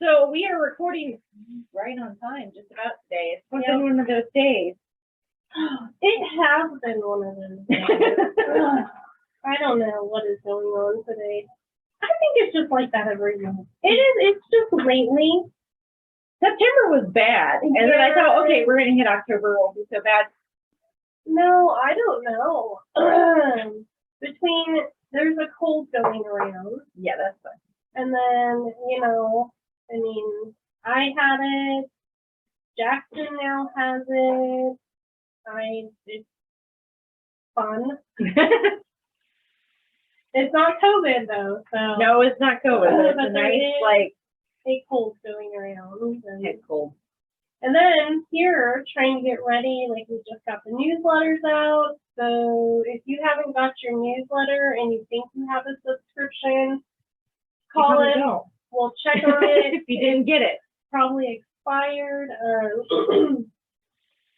So we are recording right on time, just about today. It's been one of those days. It has been one of those days. I don't know what is going on today. I think it's just like that every month. It's just lately. September was bad, and then I thought, okay, we're gonna hit October, it won't be so bad. No, I don't know. There's a cold going around. Yeah, that's fine. And then, I had it. Jackson now has it. It's fun. It's not COVID though, so. No, it's not COVID, but it's a nice, a cold going around. It's cold. And then here, trying to get ready, we just got the newsletters out. So if you haven't got your newsletter and you think you have a subscription, call it. We'll check on it. If you didn't get it. Probably expired.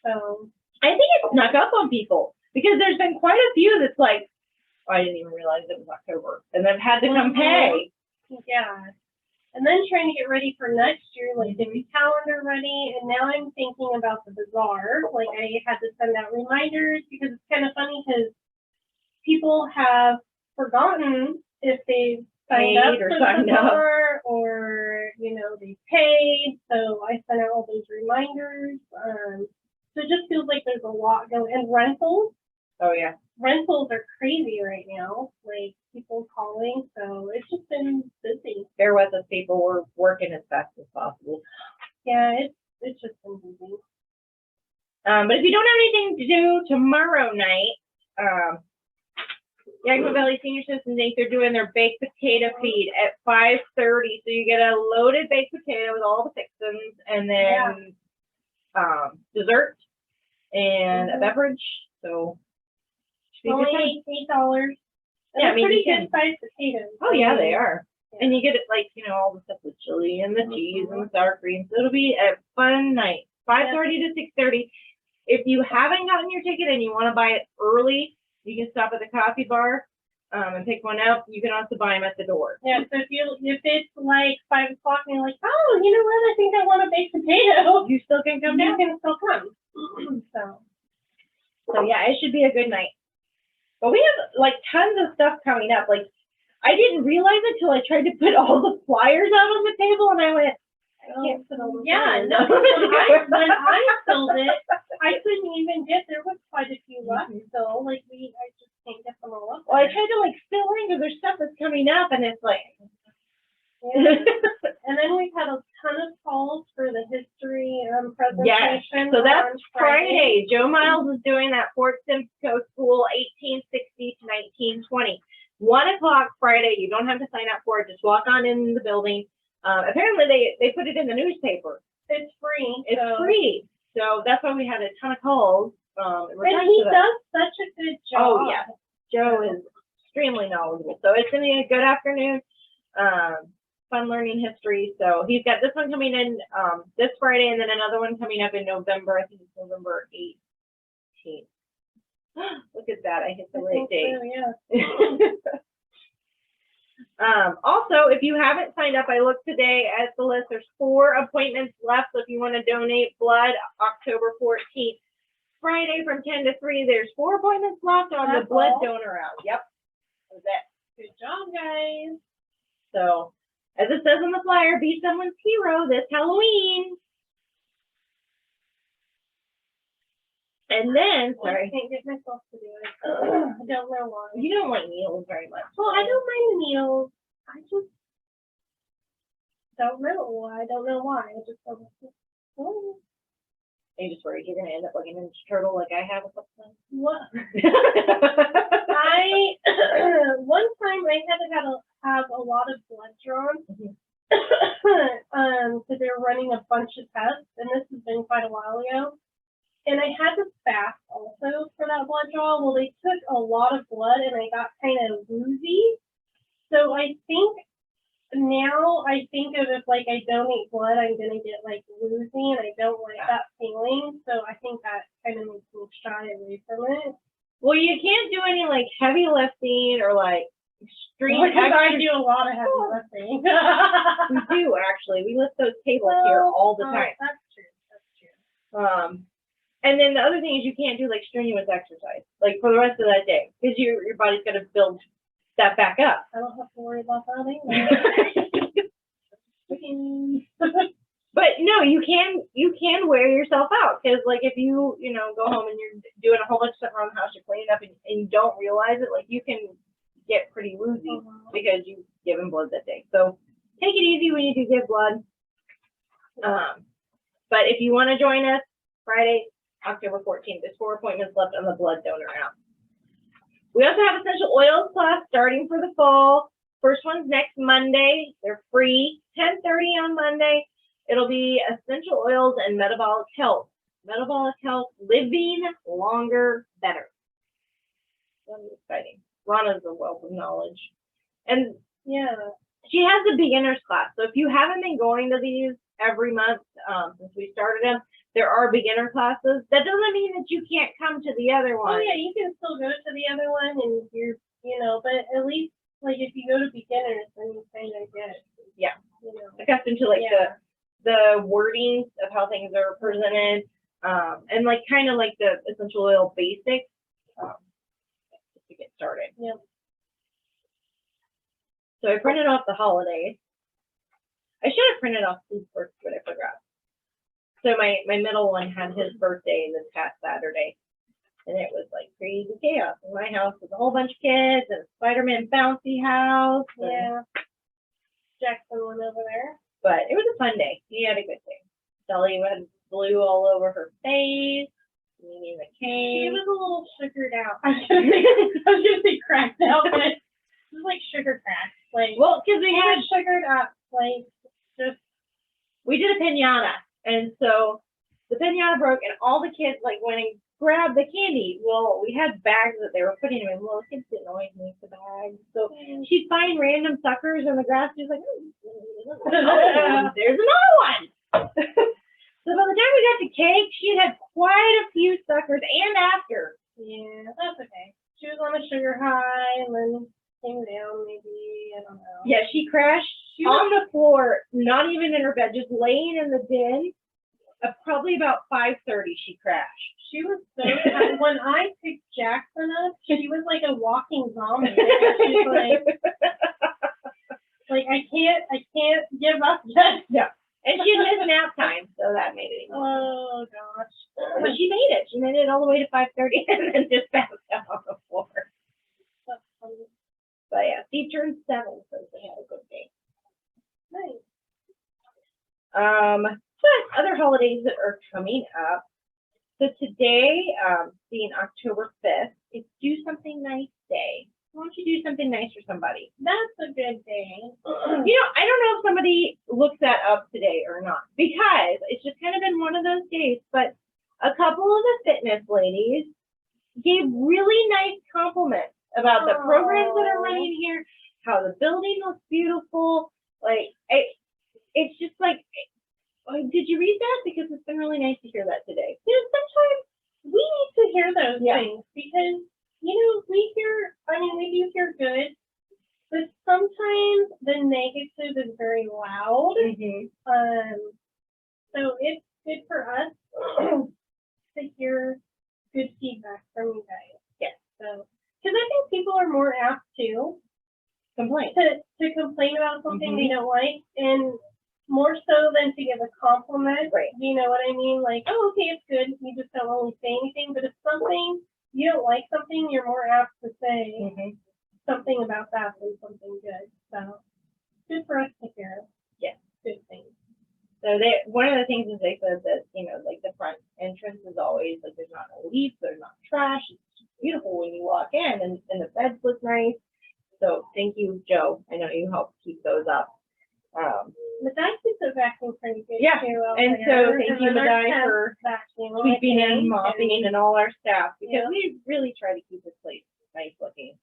So I think it snuck up on people because there's been quite a few that's like, oh, I didn't even realize it was October, and they've had to come pay. Yeah. And then trying to get ready for next year, get my calendar ready. And now I'm thinking about the bazaar. I had to send out reminders because it's kind of funny because people have forgotten if they've signed up for the bazaar or, they paid. So I sent out all those reminders. So it just feels like there's a lot going. And rentals. Oh, yeah. Rentals are crazy right now, people calling, so it's just been busy. Bear with us, people. We're working as fast as possible. Yeah, it's just been busy. But if you don't have anything to do tomorrow night, Yakima Valley Senior Citizens Inc., they're doing their baked potato feed at 5:30. So you get a loaded baked potato with all the fixings, and then dessert and a beverage. So only $8. Yeah, pretty good sized potatoes. Oh yeah, they are. Yeah. And you get it all the stuff with chili and the cheese and the sour cream. So it'll be a fun night. 5:30 to 6:30. If you haven't gotten your ticket and you want to buy it early, you can stop at the coffee bar and pick one up. You can also buy them at the door. Yeah. So if it's 5 o'clock and you're like, oh, you know what? I think I want a baked potato. You still can come down. You can still come. So yeah, it should be a good night. But we have tons of stuff coming up. I didn't realize it till I tried to put all the flyers out on the table, and I went, I can't put all the flyers. No. When I filled it, I couldn't even get. There was quite a few left still. I just can't get them all up. Well, I tried to fill in because there's stuff that's coming up, and it's Yeah. And then we've had a ton of calls for the history presentation. Yes, so that's Friday. Joe Miles is doing that Fort Simcoe School 1860 to 1920. 1 o'clock Friday. You don't have to sign up for it. Just walk on in the building. Apparently they put it in the newspaper. It's free. It's free. So that's why we had a ton of calls. And he does such a good job. Oh yeah, Joe is extremely knowledgeable. So it's going to be a good afternoon. Fun learning history. So he's got this one coming in this Friday, and then another one coming up in November. I think it's November 18th. Look at that. I hit the right date. So, yeah. Also, if you haven't signed up, I looked today at the list. There's 4 appointments left. So if you want to donate blood, October 14th, Friday from 10 to 3, there's 4 appointments left on the blood donor round. Yep. That was it. Good job, guys. So, as it says on the flyer, be someone's hero this Halloween. And then, sorry. I can't get myself to do it. I don't know why. You don't like meals very much. Well, I don't mind meals. I just don't know. I don't know why. I just don't know. Are you just worried you're going to end up like a Ninja Turtle like I have a couple times? What? One time I had to have a lot of blood drawn. So they were running a bunch of tests, and this has been quite a while ago. And I had to fast also for that blood draw. Well, they took a lot of blood, and I got kind of woozy. So I think now I think of if I donate blood, I'm gonna get woozy, and I don't like that feeling. So I think that kind of makes me shy away from it. Well, you can't do any heavy lifting or extreme Because I exercise. do a lot of heavy lifting. We do, actually. We lift those tables here all the time. That's true. That's true. And then the other thing is you can't do like strenuous exercise, like for the rest of that day, because your body's got to build that back up. I don't have to worry about that either. But no, you can wear yourself out, because like if you go home and you're doing a whole bunch of stuff around the house, you're cleaning up and you don't realize it, like you can get pretty woozy because you've given blood that day. So take it easy when you do give blood. But if you want to join us Friday, October 14th, there's 4 appointments left on the blood donor app. We also have essential oils class starting for the fall. First one's next Monday. They're free, 10:30 on Monday. It'll be essential oils and metabolic health. Metabolic health, living longer, better. That's exciting. Rana's a wealth of knowledge. And Yeah. she has a beginner's class. So if you haven't been going to these every month since we started them, there are beginner classes. That doesn't mean that you can't come to the other one. Oh yeah, you can still go to the other one, and but at least like if you go to beginners, then you kind of get Accustomed to like the wordings of how things are presented, and like kind of like the essential oil basics to get started. Yep. So I printed off the holidays. I should have printed off Steve's birthday, but I forgot. So my middle one had his birthday this past Saturday, and it was like crazy chaos in my house with a whole bunch of kids and a Spider-Man bouncy house. Yeah. Jackson went over there. But it was a fun day. He had a good day. Shelly had blue all over her face. Eating the She cake. was a little sugared out. I was gonna say cracked out, but it was like sugar cracked. Like Well, because we had sugared up, like just we did a piñata, and so the piñata broke, and all the kids like went and grabbed the candy. Well, we had bags that they were putting them in. Well, the kids didn't always make the bags, so she'd find random suckers in the grass. She's like, oh, there's another one. So by the time we got to cake, she had quite a few suckers, and after. Yeah, that's okay. She was on a sugar high, and then came down. Maybe I don't know. Yeah, she crashed on the floor, not even in her bed, just laying in the den. Probably about 5:30, she crashed. She was so tired. When I picked Jackson up, she was like a walking zombie. She's like I can't give up yet. Yeah. And she had missed nap time, so that made it. Oh gosh. But she made it. She made it all the way to 5:30 and then just passed out on the floor. That's funny. But yeah, Steve turned 7, so they had a good day. Nice. But other holidays that are coming up. So today, being October 5th, is Do Something Nice Day. Why don't you do something nice for somebody? That's a good day. I don't know if somebody looked that up today or not, because it's just kind of been one of those days, but a couple of the fitness ladies gave really nice compliments about the programs that are running here, how the building looks beautiful. Like, it's just like, did you read that? Because it's been really nice to hear that today. Sometimes we need to hear those things because, we do hear good, but sometimes the negative is very loud. Mm-hmm. So it's good for us to hear good feedback from you guys. Yes. So, because I think people are more apt to Complain. To complain about something they don't like, and more so than to give a compliment. Right. You know what I mean? Like, oh, okay, it's good. You just don't really say anything. But if you don't like something, you're more apt to say something about that than something good. So good for us to hear. Yes. Good things. So one of the things is they said that, like the front entrance is always like there's not a leaf, there's not trash. It's beautiful when you walk in, and the beds look nice. So thank you, Joe. I know you helped keep those up. Madai keeps it vacuuming pretty good too. And so thank you, Madai, for sweeping and mopping and all our staff, because we really try to keep this place nice looking.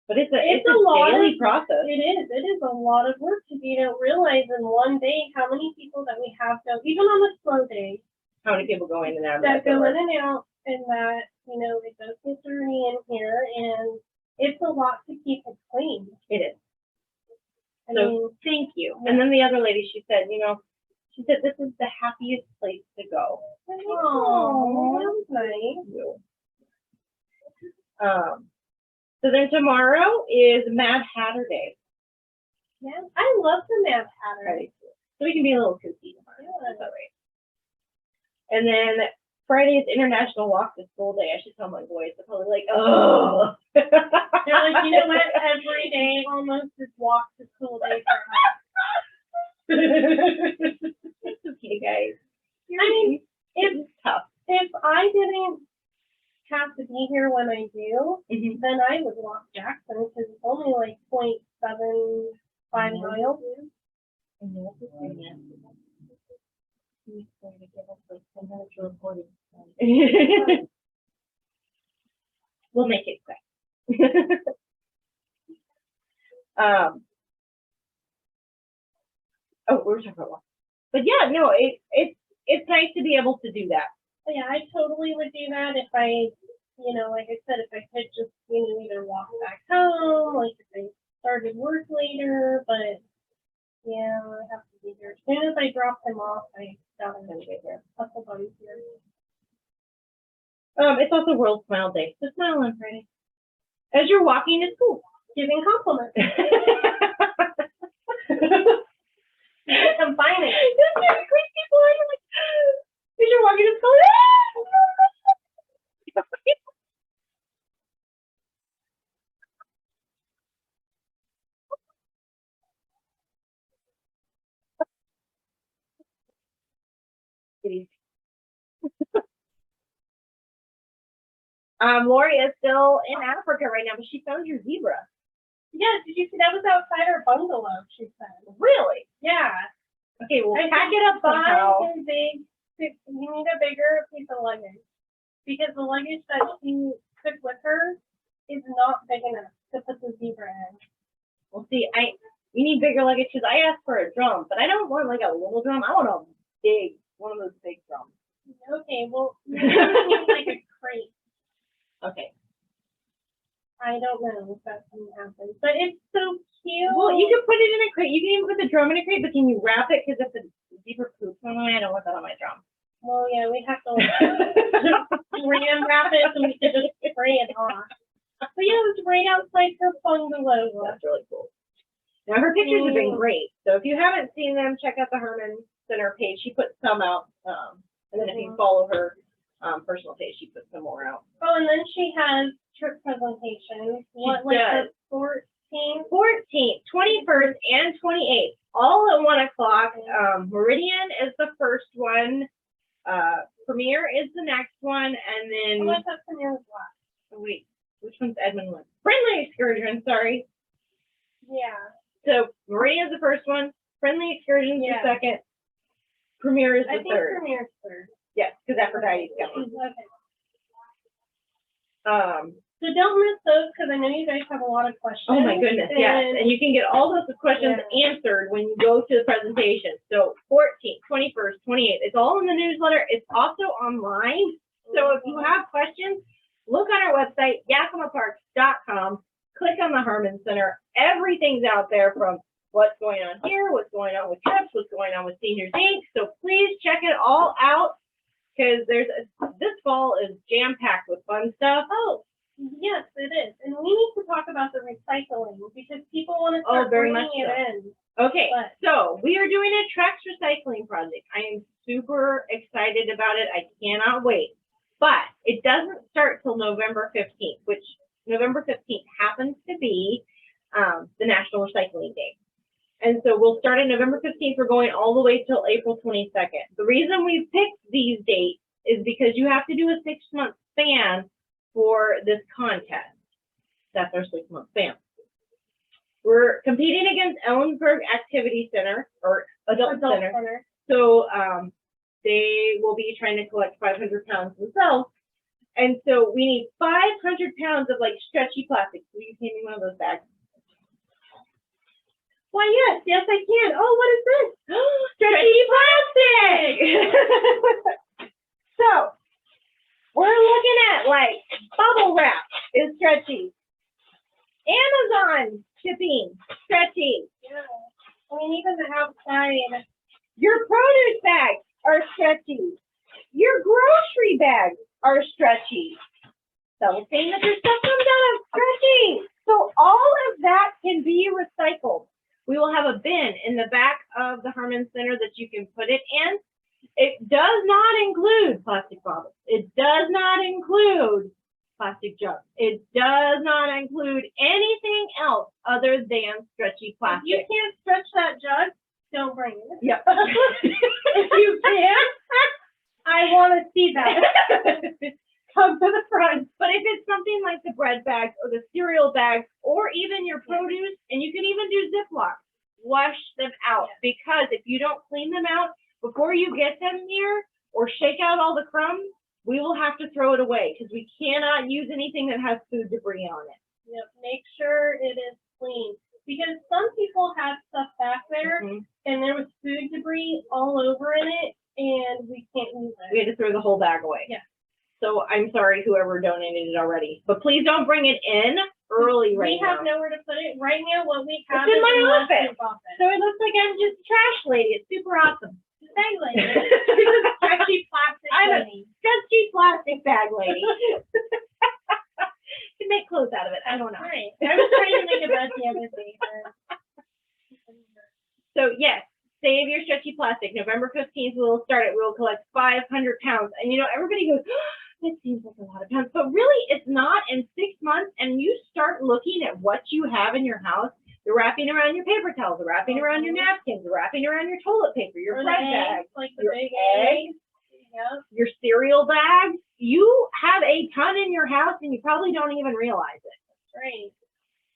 But it's a daily process. It is a lot of work because you don't realize in one day how many people that we have go, even on a slow day. How many people go in and out of that go in and out, and that, it does get dirty in here, and it's a lot to keep it clean. It is. I So mean, thank you. yeah. And then the other lady, she said, this is the happiest place to go. oh, that's nice. So then tomorrow is Mad Hatter Day. Yeah, I love the Mad Hatter. Right. So we can be a little kooky tomorrow. Yeah. That's all right. And then Friday is International Walk to School Day. I should tell my boys. They're probably like, oh. They're like, you know what? Every day almost is walk to school day for us. It's okay, guys. I mean, It's tough. if I didn't have to be here when I do, Mm-hmm. then I would walk Jackson because it's only like 0.75 miles. I know this is nasty. He's going to give us like 10 minutes of recording. We'll make it quick. Oh, we're talking about walk. But yeah, no, it's nice to be able to do that. But yeah, I totally would do that if I, like I said, if I could just, either walk back home, like if I started work later, but yeah, I have to be here. As soon as I drop him off, I got him to get here. Couple buddies here. It's also World Smile Day. So smile on Friday. As you're walking to school. Giving compliments. Combining. Just very quick people are like, as you're walking to school. Lori is still in Africa right now, but she found your zebra. Yeah, did you see that was outside our bungalow, she said. Really? Yeah. Okay, well, I pack said, it up somehow. buy him big, you need a bigger piece of luggage. Because the luggage that she took with her is not big enough to put the zebra in. Well, see, you need bigger luggage because I asked for a drum, but I don't want like a little drum. I want one of those big drums. Okay, well, maybe you need like a crate. Okay. I don't know if that's going to happen, but it's so cute. Well, you can put it in a crate. You can even put the drum in a crate, but can you wrap it? Because if the zebra poops on the way, I don't want that on my drum. Well, yeah, we have to ram wrap it so we can just spray it off. But yeah, it was right outside her bungalow. That's really cool. Now, her pictures have been great. So if you haven't seen them, check out the Harman Center page. She puts some out. And then if you follow her personal page, she puts some more out. Oh, and then she has trip presentations. What, like the 14th? 14th, 21st, and 28th, all at 1 o'clock. Meridian is the first one. Premiere is the next one, and then. Oh, I thought Premiere was last. Oh, wait, which one's Edmund one? Friendly Excursion, sorry. Yeah. So Meridian is the first one. Friendly Excursion is the second. Premiere is the third. I think Premiere's third. Yes, because Aphrodite's coming. Okay. Um. So don't miss those because I know you guys have a lot of questions. Oh my goodness, yes. And you can get all those questions answered when you go to the presentation. So 14th, 21st, 28th, it's all in the newsletter. It's also online. So if you have questions, look on our website, yakimaparks.com, click on the Harman Center. Everything's out there from what's going on here, what's going on with trips, what's going on with Seniors Inc. So please check it all out because this fall is jam-packed with fun stuff. Oh. Yes, it is. And we need to talk about the recycling because people want to start bringing it in. Okay, so we are doing a Trex recycling project. I am super excited about it. I cannot wait. But it doesn't start till November 15th, which November 15th happens to be the National Recycling Day. And so we'll start on November 15th. We're going all the way till April 22nd. The reason we picked these dates is because you have to do a 6-month span for this contest. That's our 6-month span. We're competing against Ellensburg Activity Center or Adult Center. So they will be trying to collect 500 pounds themselves. And so we need 500 pounds of like stretchy plastic. Will you hand me one of those bags? Why, yes, I can. Oh, what is this? Stretchy plastic! So, we're looking at like bubble wrap is stretchy. Amazon shipping, stretchy. Yeah. I mean, even the outside. Your produce bags are stretchy. Your grocery bags are stretchy. Cellophane that your stuff comes out of stretchy. So all of that can be recycled. We will have a bin in the back of the Harman Center that you can put it in. It does not include plastic bottles. It does not include plastic jugs. It does not include anything else other than stretchy plastic. If you can't stretch that jug, don't bring it. Yep. If you can, I want to see that. Come to the front. But if it's something like the bread bags or the cereal bags or even your produce, and you can even do Ziploc, wash them out. Because if you don't clean them out before you get them here or shake out all the crumbs, we will have to throw it away because we cannot use anything that has food debris on it. Yep. Make sure it is clean. Because some people have stuff back there and there was food debris all over in it and we can't use it. We had to throw the whole bag away. Yeah. So I'm sorry whoever donated it already. But please don't bring it in early right now. We have nowhere to put it. Right now what we have it's in is my in office. office. So it looks like I'm just a trash lady. It's super awesome. Bag lady. She's a stretchy plastic I'm lady. a stretchy plastic bag lady. You can make clothes out of it. I don't know. Right. I was trying to make a bed the other day. So yes, save your stretchy plastic. November 15th, we will start it. We will collect 500 pounds. And you know, everybody goes, oh, that seems like a lot of pounds. But really, it's not. In 6 months, and you start looking at what you have in your house, you're wrapping around your paper towels, you're wrapping around your napkins, you're wrapping around your toilet paper, your Or bread the bags, eggs, like the your big eggs, Yep. your cereal bags. You have a ton in your house, and you probably don't even realize it. Right.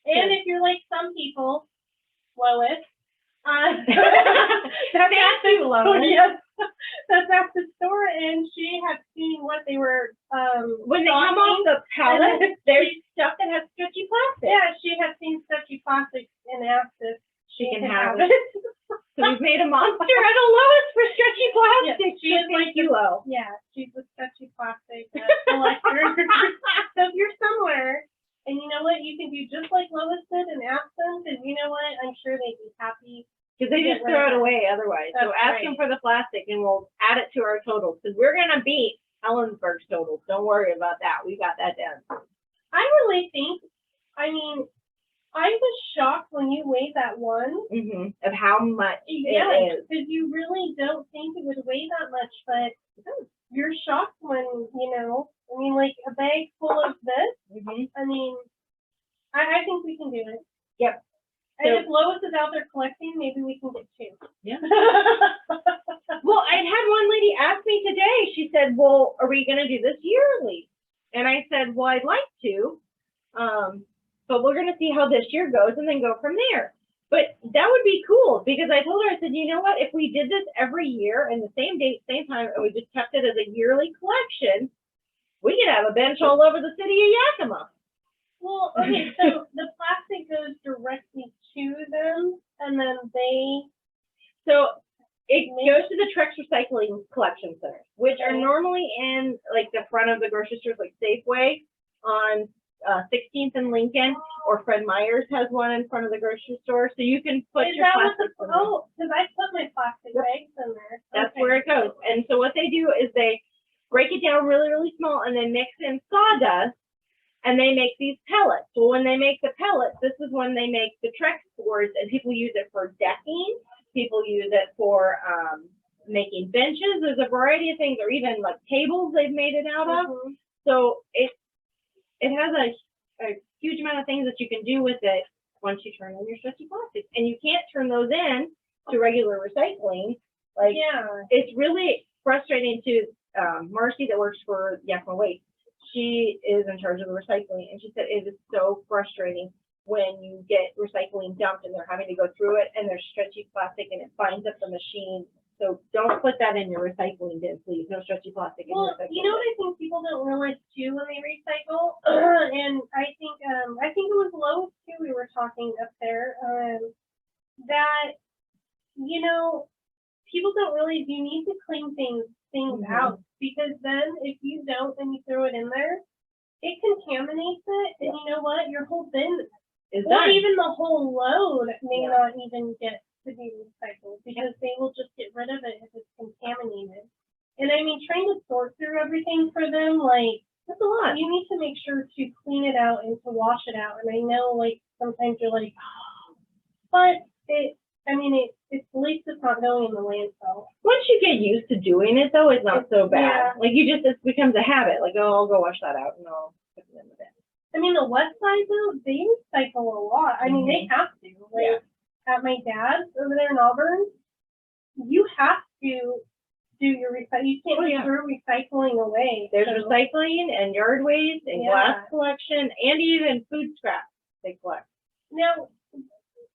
And if you're like some people, Lois, Thank you, Lois. Yes, that's at the store, and she had seen what they were. When they come off the pallet, there's stuff that has stretchy plastic. Yeah, she had seen stretchy plastic and asked if She can have it. So we've made a monster out of Lois for stretchy plastic. Yeah, she is like Kilo. Yeah, she's a stretchy plastic collector. So if you're somewhere, and you know what, you can do just like Lois did and ask them, because you know what, I'm sure they'd be happy. Because they just throw it away otherwise. So ask them for the plastic and we'll add it to our totals. Because we're going to beat Ellensburg's totals. Don't worry about that. We got that done. I really think, I mean, I was shocked when you weighed that one. Of how much it is. Because you really don't think it would weigh that much, but you're shocked when, you know, I mean, like a bag full of this. I mean, I think we can do it. Yep. And if Lois is out there collecting, maybe we can get 2. Yeah. Well, I had one lady ask me today. She said, well, are we going to do this yearly? And I said, well, I'd like to. But we're going to see how this year goes and then go from there. But that would be cool because I told her, I said, you know what? If we did this every year and the same date, same time, and we just kept it as a yearly collection, we could have a bench all over the city of Yakima. Well, okay, so the plastic goes directly to them, and then So it goes to the Trex Recycling Collection Centers, which are normally in like the front of the grocery stores, like Safeway on 16th and Lincoln, or Fred Meyer's has one in front of the grocery store. So you can put your plastic. Oh, because I put my plastic bags in there. That's where it goes. And so what they do is they break it down really, really small, and they mix in sawdust. And they make these pellets. Well, when they make the pellets, this is when they make the Trex boards, and people use it for decking. People use it for making benches. There's a variety of things, or even like tables they've made it out of. So it has a huge amount of things that you can do with it once you turn in your stretchy plastics. And you can't turn those in to regular recycling. Like, it's really frustrating to Marcy that works for Yakima Waste. She is in charge of the recycling, and she said it is so frustrating when you get recycling dumped and they're having to go through it and there's stretchy plastic and it binds up the machine. So don't put that in your recycling bin, please. No stretchy plastic in your recycling bin. You know what I think people don't realize too when they recycle, and I think it was Lois too. We were talking up there that you know people don't realize you need to clean things out, because then if you don't and you throw it in there, it contaminates it, and you know what? Your whole bin is Well, done. even the whole load may Yeah. not even get to be recycled because they will just get rid of it if it's contaminated. And I mean, trying to sort through everything for them, like, That's a lot. you need to make sure to clean it out and to wash it out. And I know, like, sometimes you're like, oh, but it's at least it's not going in the landfill. Once you get used to doing it, though, it's not so bad. Yeah. Like, it becomes a habit. Like, oh, I'll go wash that out and I'll put it in the bin. I mean, the west side, though, they recycle a lot. I mean, they have to. Like, at my dad's over there in Auburn, you have to do your recycling. You can't just throw recycling away. There's recycling and yard waste and glass collection and even food scraps they collect. Now,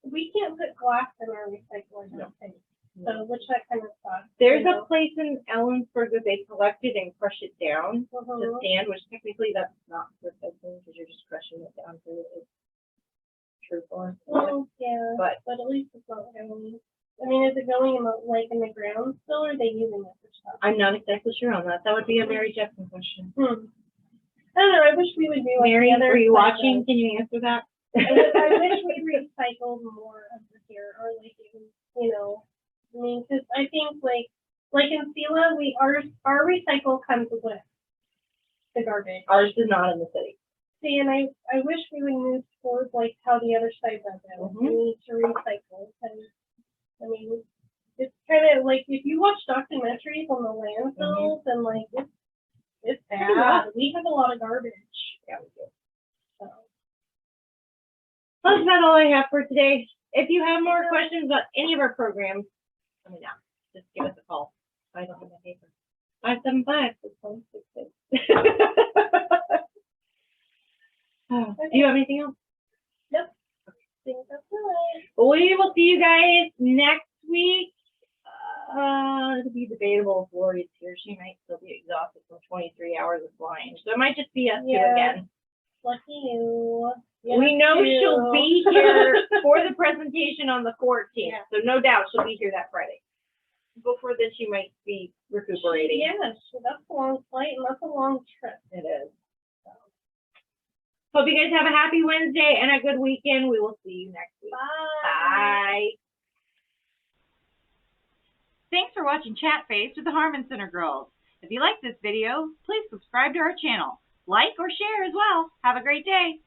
we can't put glass in our recycling, I don't think. So, which that kind of sucks. There's a place in Ellensburg that they collect it and crush it down to sand, which technically that's not recycling because you're just crushing it down to its true form. Well, yeah, but at least it's not going. I mean, is it going in the ground still, or are they using it for stuff? I'm not exactly sure on that. That would be a Mary Jepson question. I don't know. I wish we would do like Mary, the other. were you watching? Can you answer that? I wish we recycled more over here, or like I mean, because I think like in Sela, our recycle comes with the garbage. Ours is not in the city. See, and I wish we would move towards like how the other side does it. We need to recycle, because I mean, it's kind of like if you watch documentaries on the landfills and like it's bad. We have a lot of garbage. Yeah, we do. So. Well, that's about all I have for today. If you have more questions about any of our programs, let me know. Just give us a call. I don't have my paper. 575-6166. Do you have anything else? Nope. I think that's it. We will see you guys next week. It'll be debatable if Lori's here. She might still be exhausted from 23 hours of flying. So it might just be us two again. Lucky you. We know she'll be here for the presentation on the 14th. Yeah. So no doubt she'll be here that Friday. Before then, she might be recuperating. Yes, that's a long flight and that's a long trip. It is. So. Hope you guys have a happy Wednesday and a good weekend. We will see you next week. Bye. Bye. Thanks for watching Chat Face with the Harman Center Girls. If you like this video, please subscribe to our channel. Like or share as well. Have a great day.